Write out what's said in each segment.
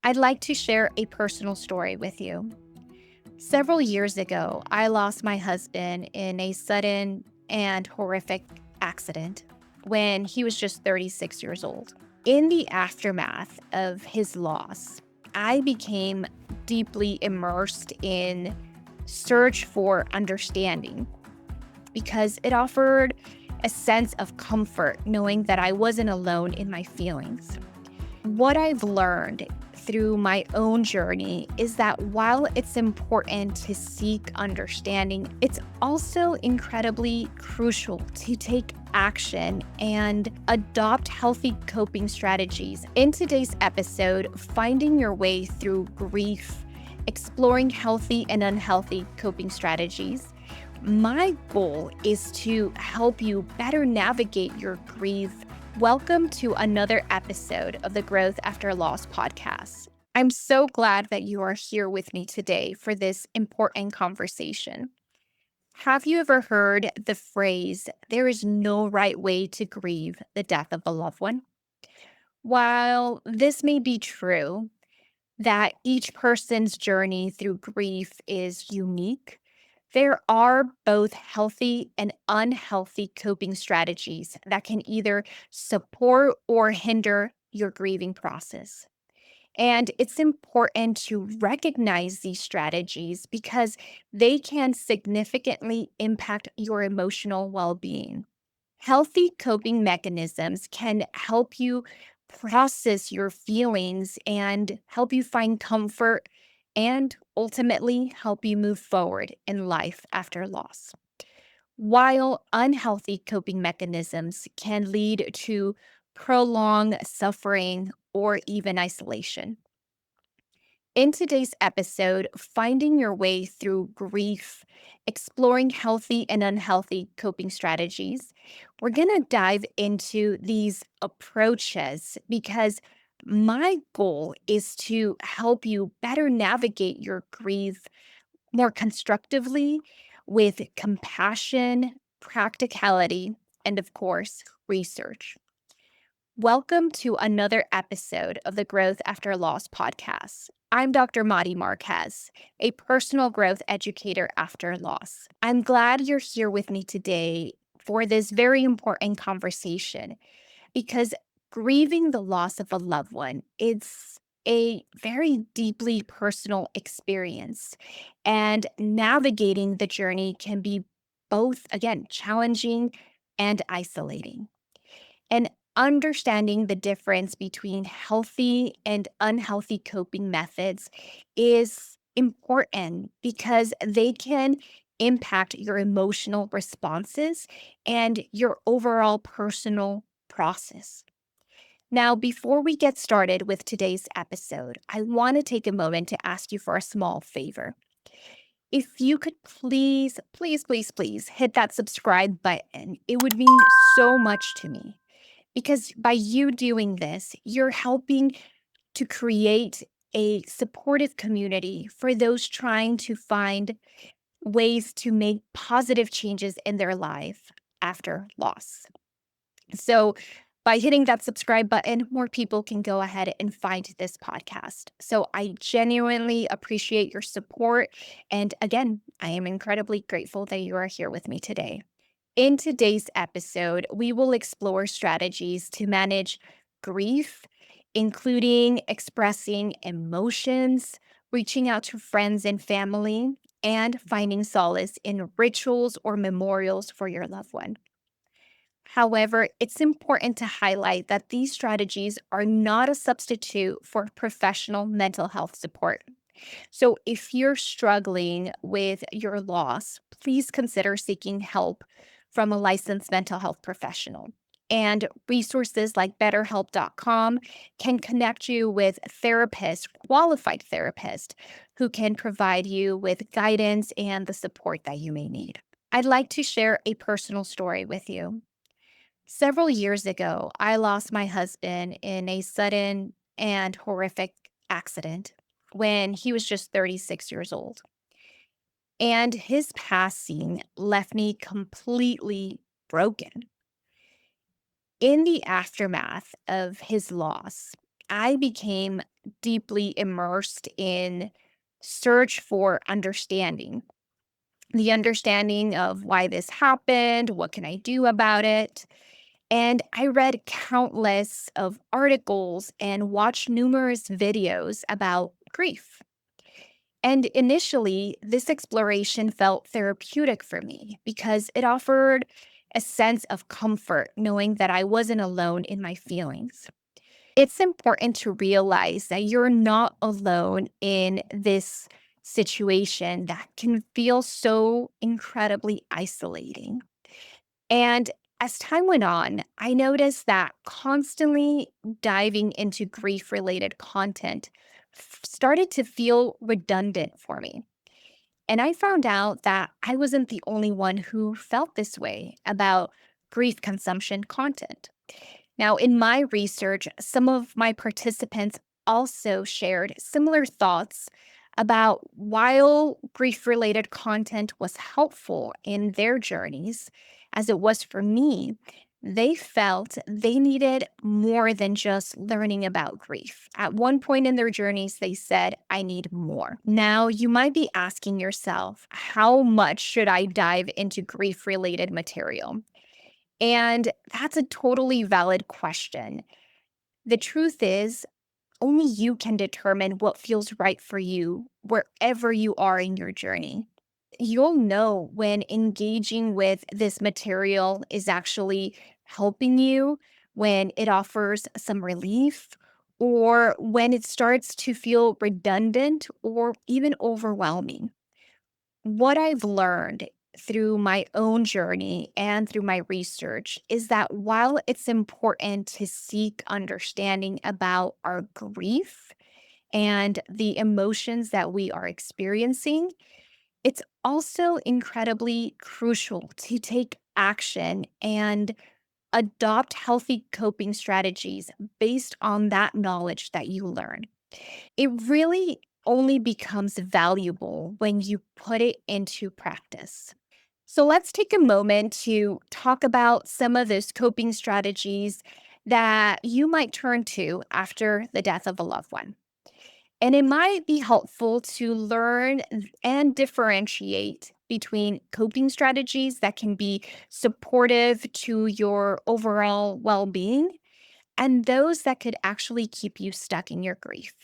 I'd like to share a personal story with you. Several years ago, I lost my husband in a sudden and horrific accident when he was just 36 years old. In the aftermath of his loss, I became deeply immersed in search for understanding because it offered a sense of comfort knowing that I wasn't alone in my feelings. What I've learned through my own journey is that while it's important to seek understanding, it's also incredibly crucial to take action and adopt healthy coping strategies. In today's episode, Finding Your Way Through Grief, exploring healthy and unhealthy coping strategies, my goal is to help you better navigate your grief. Welcome to another episode of the Growth After Loss podcast. I'm so glad that you are here with me today for this important conversation. Have you ever heard the phrase, there is no right way to grieve the death of a loved one? While this may be true, that each person's journey through grief is unique, there are both healthy and unhealthy coping strategies that can either support or hinder your grieving process. And it's important to recognize these strategies because they can significantly impact your emotional well being. Healthy coping mechanisms can help you process your feelings and help you find comfort and ultimately help you move forward in life after loss. While unhealthy coping mechanisms can lead to prolonged suffering or even isolation. In today's episode, Finding Your Way Through Grief, exploring healthy and unhealthy coping strategies, we're going to dive into these approaches because my goal is to help you better navigate your grief more constructively with compassion, practicality, and of course, research. Welcome to another episode of the Growth After Loss podcast. I'm Dr. Madi Marquez, a personal growth educator after loss. I'm glad you're here with me today for this very important conversation because grieving the loss of a loved one is a very deeply personal experience, and navigating the journey can be both, again, challenging and isolating. And understanding the difference between healthy and unhealthy coping methods is important because they can impact your emotional responses and your overall personal process. Now, before we get started with today's episode, I want to take a moment to ask you for a small favor. If you could please hit that subscribe button, it would mean so much to me because by you doing this, you're helping to create a supportive community for those trying to find ways to make positive changes in their life after loss. So, by hitting that subscribe button, more people can go ahead and find this podcast. So, I genuinely appreciate your support. And again, I am incredibly grateful that you are here with me today. In today's episode, we will explore strategies to manage grief, including expressing emotions, reaching out to friends and family, and finding solace in rituals or memorials for your loved one. However, it's important to highlight that these strategies are not a substitute for professional mental health support. So, if you're struggling with your loss, please consider seeking help from a licensed mental health professional. And resources like betterhelp.com can connect you with therapists, qualified therapists, who can provide you with guidance and the support that you may need. I'd like to share a personal story with you. Several years ago, I lost my husband in a sudden and horrific accident when he was just 36 years old. And his passing left me completely broken. In the aftermath of his loss, I became deeply immersed in search for understanding. The understanding of why this happened, what can I do about it? And I read countless of articles and watched numerous videos about grief. And initially, this exploration felt therapeutic for me because it offered a sense of comfort knowing that I wasn't alone in my feelings. It's important to realize that you're not alone in this situation that can feel so incredibly isolating. And as time went on, I noticed that constantly diving into grief related content started to feel redundant for me. And I found out that I wasn't the only one who felt this way about grief consumption content. Now, in my research, some of my participants also shared similar thoughts about while grief related content was helpful in their journeys, as it was for me, they felt they needed more than just learning about grief. At one point in their journeys, they said, I need more. Now, you might be asking yourself, how much should I dive into grief related material? And that's a totally valid question. The truth is, only you can determine what feels right for you wherever you are in your journey. You'll know when engaging with this material is actually helping you, when it offers some relief, or when it starts to feel redundant or even overwhelming. What I've learned through my own journey and through my research is that while it's important to seek understanding about our grief and the emotions that we are experiencing, it's also incredibly crucial to take action and adopt healthy coping strategies based on that knowledge that you learn. It really only becomes valuable when you put it into practice. So let's take a moment to talk about some of those coping strategies that you might turn to after the death of a loved one. And it might be helpful to learn and differentiate between coping strategies that can be supportive to your overall well being and those that could actually keep you stuck in your grief.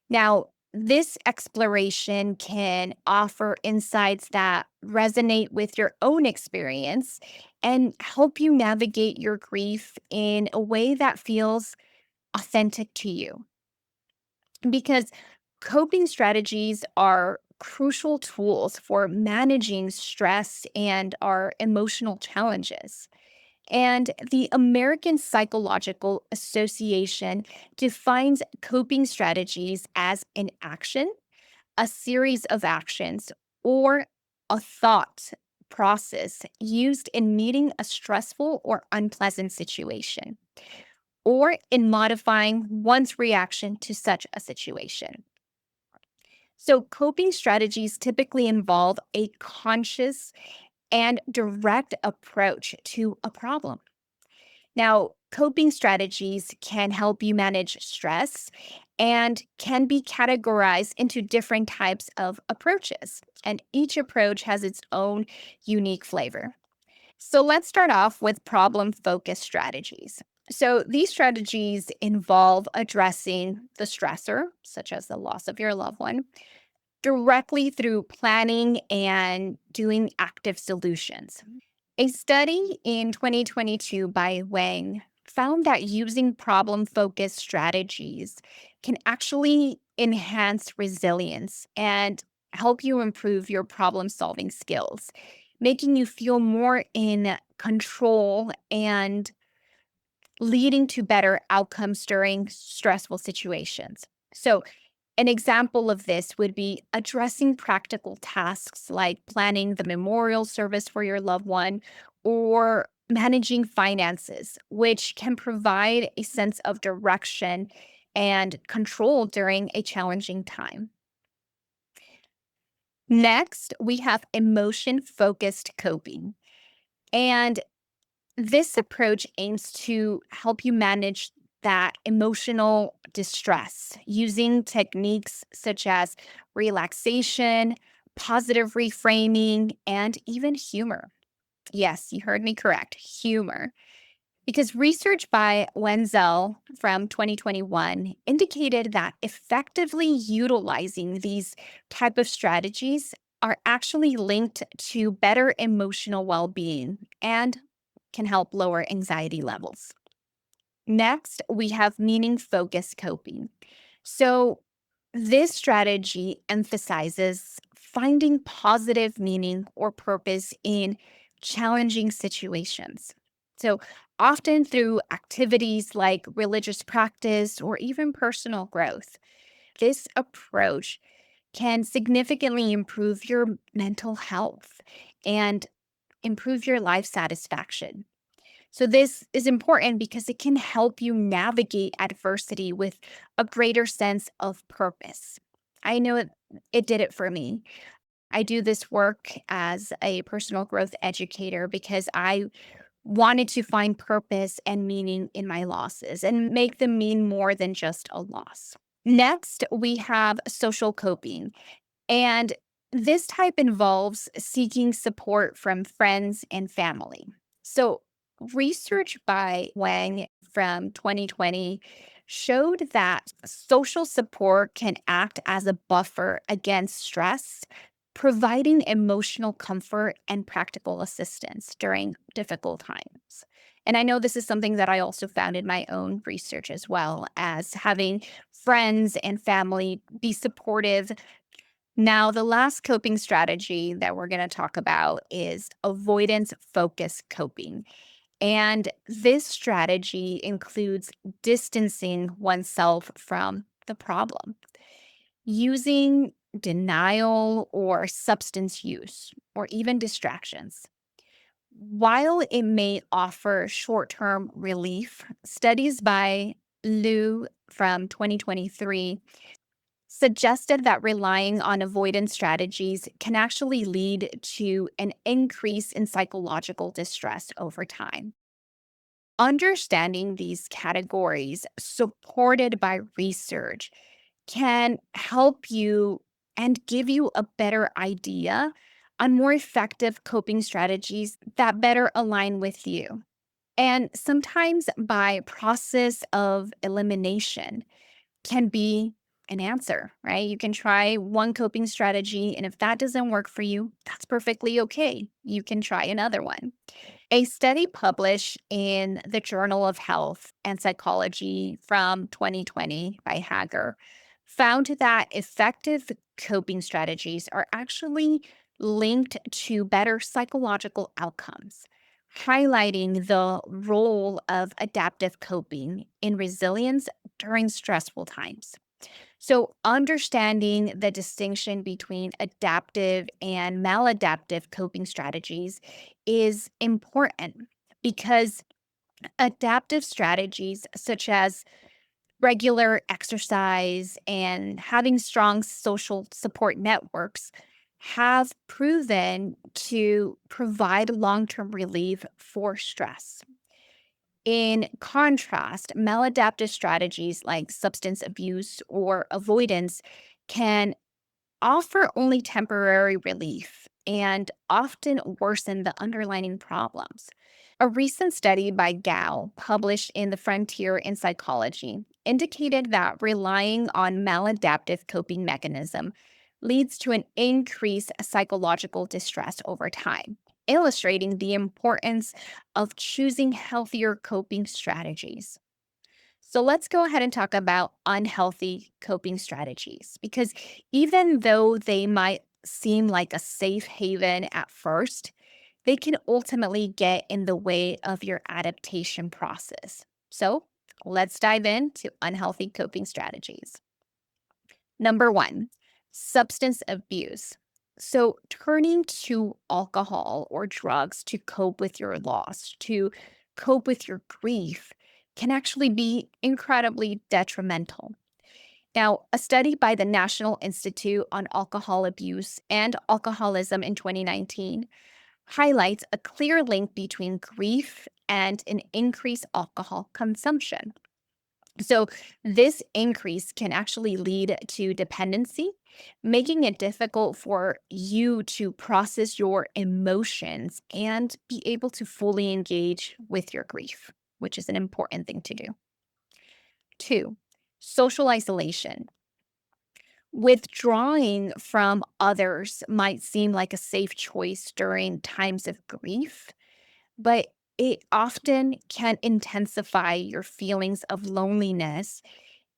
Now, this exploration can offer insights that resonate with your own experience and help you navigate your grief in a way that feels authentic to you. Because coping strategies are crucial tools for managing stress and our emotional challenges. And the American Psychological Association defines coping strategies as an action, a series of actions, or a thought process used in meeting a stressful or unpleasant situation, or in modifying one's reaction to such a situation. So, coping strategies typically involve a conscious and direct approach to a problem. Now, coping strategies can help you manage stress and can be categorized into different types of approaches. And each approach has its own unique flavor. So let's start off with problem focused strategies. So these strategies involve addressing the stressor, such as the loss of your loved one, directly through planning and doing active solutions. A study in 2022 by Wang found that using problem focused strategies can actually enhance resilience and help you improve your problem solving skills, making you feel more in control and leading to better outcomes during stressful situations. So, an example of this would be addressing practical tasks like planning the memorial service for your loved one or managing finances, which can provide a sense of direction and control during a challenging time. Next, we have emotion focused coping. And this approach aims to help you manage that emotional distress using techniques such as relaxation, positive reframing, and even humor. Yes, you heard me correct, humor. Because research by Wenzel from 2021 indicated that effectively utilizing these type of strategies are actually linked to better emotional well-being and can help lower anxiety levels. Next, we have meaning focused coping. So, this strategy emphasizes finding positive meaning or purpose in challenging situations. So, often through activities like religious practice or even personal growth. This approach can significantly improve your mental health and improve your life satisfaction. So, this is important because it can help you navigate adversity with a greater sense of purpose. I know it did it for me. I do this work as a personal growth educator because I wanted to find purpose and meaning in my losses and make them mean more than just a loss. Next, we have social coping. And this type involves seeking support from friends and family. So, research by Wang from 2020 showed that social support can act as a buffer against stress, providing emotional comfort and practical assistance during difficult times. And I know this is something that I also found in my own research as well, as having friends and family be supportive. Now, the last coping strategy that we're going to talk about is avoidance focused coping. And this strategy includes distancing oneself from the problem, using denial or substance use, or even distractions. While it may offer short term relief, studies by Liu from 2023 suggested that relying on avoidance strategies can actually lead to an increase in psychological distress over time. Understanding these categories, supported by research, can help you and give you a better idea on more effective coping strategies that better align with you. And sometimes by process of elimination, can be an answer, right? You can try one coping strategy, and if that doesn't work for you, that's perfectly okay. You can try another one. A study published in the Journal of Health and Psychology from 2020 by Hager found that effective coping strategies are actually linked to better psychological outcomes, highlighting the role of adaptive coping in resilience during stressful times. So, understanding the distinction between adaptive and maladaptive coping strategies is important because adaptive strategies, such as regular exercise and having strong social support networks, have proven to provide long term relief for stress. In contrast, maladaptive strategies like substance abuse or avoidance can offer only temporary relief and often worsen the underlying problems. A recent study by Gao, published in the Frontier in Psychology, indicated that relying on maladaptive coping mechanism leads to an increased psychological distress over time, illustrating the importance of choosing healthier coping strategies. So let's go ahead and talk about unhealthy coping strategies because even though they might seem like a safe haven at first, they can ultimately get in the way of your adaptation process. So let's dive into unhealthy coping strategies. Number one, substance abuse. So, turning to alcohol or drugs to cope with your loss, to cope with your grief, can actually be incredibly detrimental. Now, a study by the National Institute on Alcohol Abuse and Alcoholism in 2019 highlights a clear link between grief and an increased alcohol consumption. So, this increase can actually lead to dependency, making it difficult for you to process your emotions and be able to fully engage with your grief, which is an important thing to do. Two, social isolation. Withdrawing from others might seem like a safe choice during times of grief, but it often can intensify your feelings of loneliness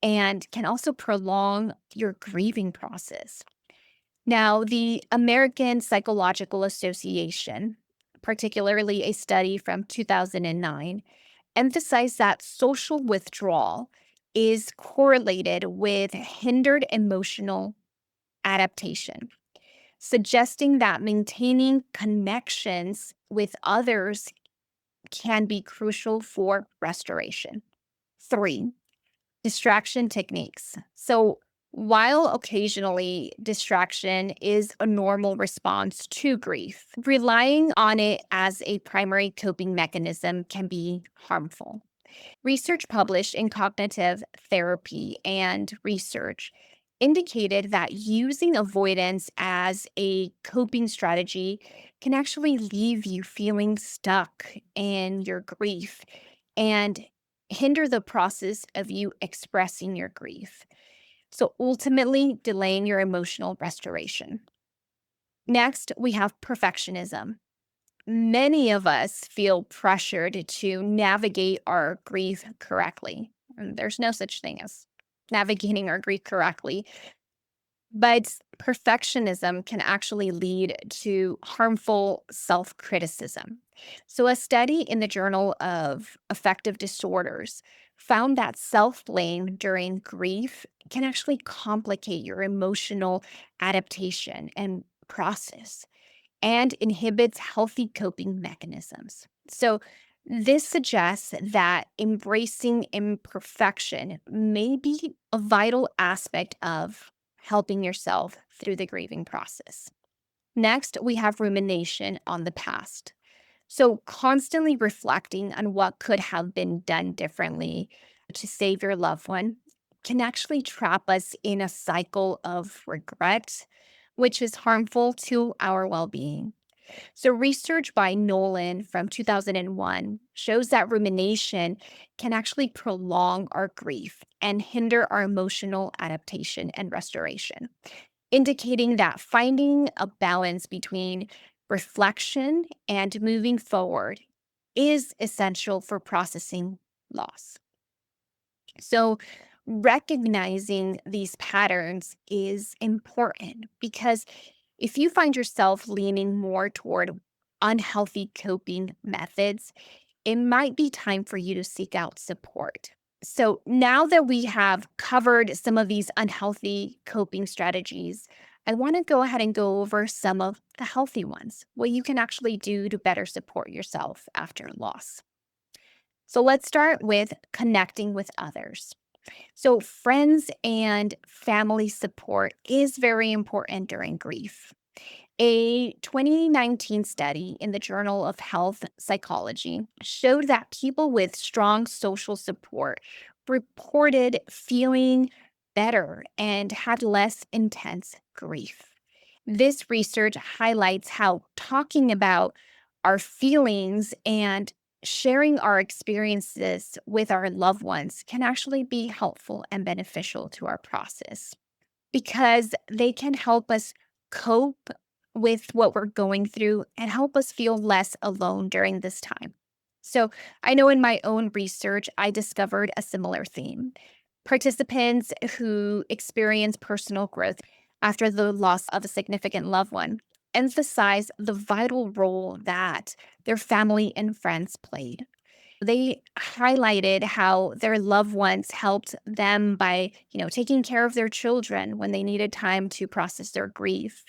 and can also prolong your grieving process. Now, the American Psychological Association, particularly a study from 2009, emphasized that social withdrawal is correlated with hindered emotional adaptation, suggesting that maintaining connections with others can be crucial for restoration. Three, distraction techniques. So, while occasionally distraction is a normal response to grief, relying on it as a primary coping mechanism can be harmful. Research published in Cognitive Therapy and Research indicated that using avoidance as a coping strategy can actually leave you feeling stuck in your grief and hinder the process of you expressing your grief. So ultimately, delaying your emotional restoration. Next, we have perfectionism. Many of us feel pressured to navigate our grief correctly. And there's no such thing as navigating our grief correctly. But perfectionism can actually lead to harmful self criticism. So, a study in the Journal of Affective Disorders found that self blame during grief can actually complicate your emotional adaptation and process and inhibits healthy coping mechanisms. So, this suggests that embracing imperfection may be a vital aspect of helping yourself through the grieving process. Next, we have rumination on the past. So, constantly reflecting on what could have been done differently to save your loved one can actually trap us in a cycle of regret, which is harmful to our well being. So, research by Nolan from 2001 shows that rumination can actually prolong our grief and hinder our emotional adaptation and restoration, indicating that finding a balance between reflection and moving forward is essential for processing loss. So, recognizing these patterns is important because if you find yourself leaning more toward unhealthy coping methods, it might be time for you to seek out support. So, now that we have covered some of these unhealthy coping strategies, I want to go ahead and go over some of the healthy ones, what you can actually do to better support yourself after loss. So, let's start with connecting with others. So, friends and family support is very important during grief. A 2019 study in the Journal of Health Psychology showed that people with strong social support reported feeling better and had less intense grief. This research highlights how talking about our feelings and sharing our experiences with our loved ones can actually be helpful and beneficial to our process because they can help us cope with what we're going through and help us feel less alone during this time. So, I know in my own research, I discovered a similar theme. Participants who experience personal growth after the loss of a significant loved one emphasize the vital role that their family and friends played. They highlighted how their loved ones helped them by, taking care of their children when they needed time to process their grief.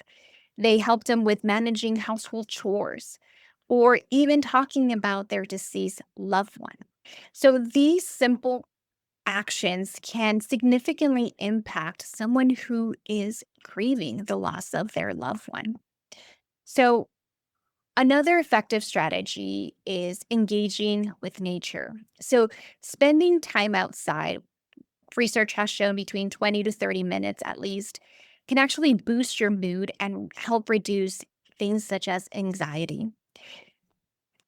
They helped them with managing household chores or even talking about their deceased loved one. So these simple actions can significantly impact someone who is grieving the loss of their loved one. So another effective strategy is engaging with nature. So, spending time outside Research has shown between 20 to 30 minutes at least can actually boost your mood and help reduce things such as anxiety.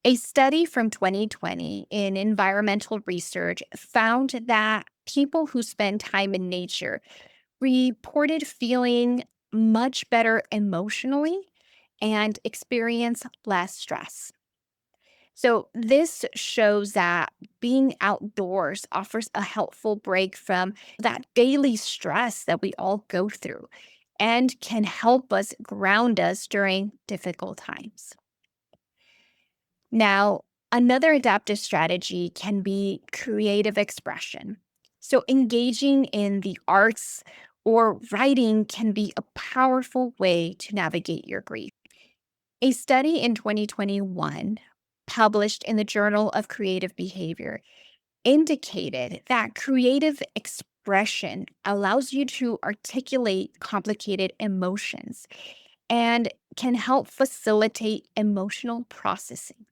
A study from 2020 in environmental research found that people who spend time in nature reported feeling much better emotionally and experience less stress. So, this shows that being outdoors offers a helpful break from that daily stress that we all go through and can help us ground us during difficult times. Now, another adaptive strategy can be creative expression. So, engaging in the arts or writing can be a powerful way to navigate your grief. A study in 2021, published in the Journal of Creative Behavior, indicated that creative expression allows you to articulate complicated emotions and can help facilitate emotional processing.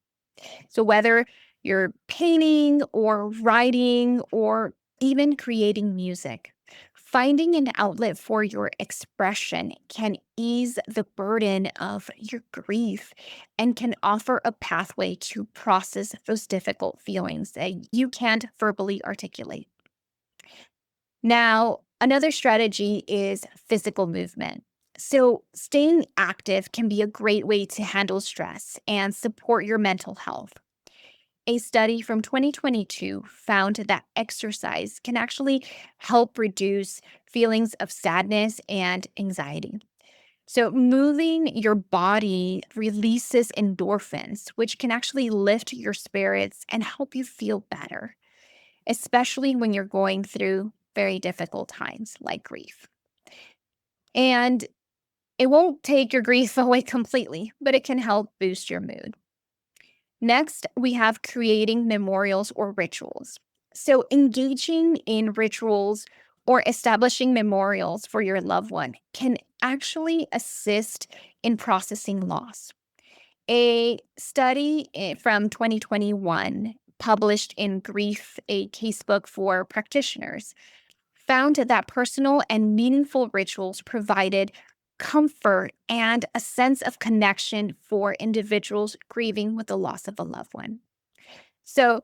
So, whether you're painting or writing or even creating music, finding an outlet for your expression can ease the burden of your grief and can offer a pathway to process those difficult feelings that you can't verbally articulate. Now, another strategy is physical movement. So, staying active can be a great way to handle stress and support your mental health. A study from 2022 found that exercise can actually help reduce feelings of sadness and anxiety. So, moving your body releases endorphins, which can actually lift your spirits and help you feel better, especially when you're going through very difficult times like grief. And it won't take your grief away completely, but it can help boost your mood. Next, we have creating memorials or rituals. So, engaging in rituals or establishing memorials for your loved one can actually assist in processing loss. A study from 2021, published in Grief, a casebook for practitioners, found that personal and meaningful rituals provided comfort and a sense of connection for individuals grieving with the loss of a loved one. So,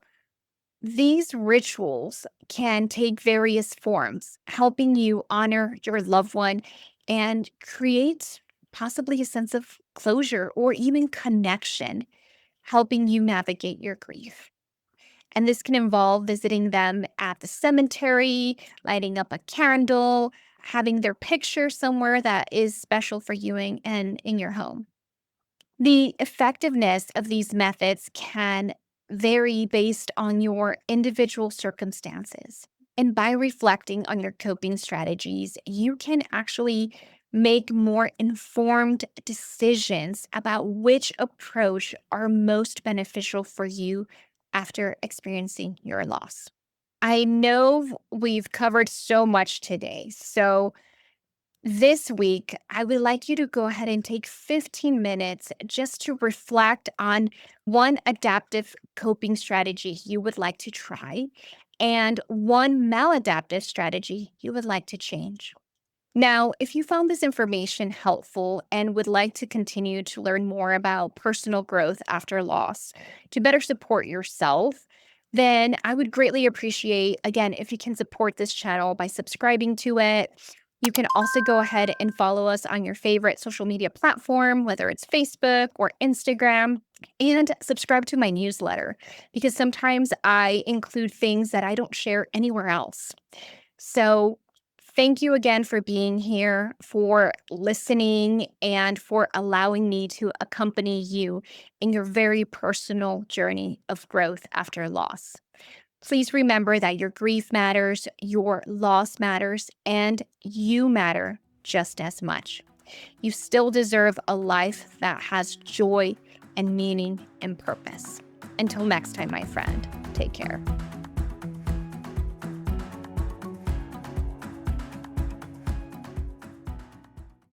these rituals can take various forms, helping you honor your loved one and create possibly a sense of closure or even connection, helping you navigate your grief. And this can involve visiting them at the cemetery, lighting up a candle, having their picture somewhere that is special for you and in your home. The effectiveness of these methods can vary based on your individual circumstances. And by reflecting on your coping strategies, you can actually make more informed decisions about which approach are most beneficial for you after experiencing your loss. I know we've covered so much today. So, this week, I would like you to go ahead and take 15 minutes just to reflect on one adaptive coping strategy you would like to try and one maladaptive strategy you would like to change. Now, if you found this information helpful and would like to continue to learn more about personal growth after loss to better support yourself, then I would greatly appreciate, again, if you can support this channel by subscribing to it. You can also go ahead and follow us on your favorite social media platform, whether it's Facebook or Instagram, and subscribe to my newsletter because sometimes I include things that I don't share anywhere else. So, thank you again for being here, for listening, and for allowing me to accompany you in your very personal journey of growth after loss. Please remember that your grief matters, your loss matters, and you matter just as much. You still deserve a life that has joy and meaning and purpose. Until next time, my friend, take care.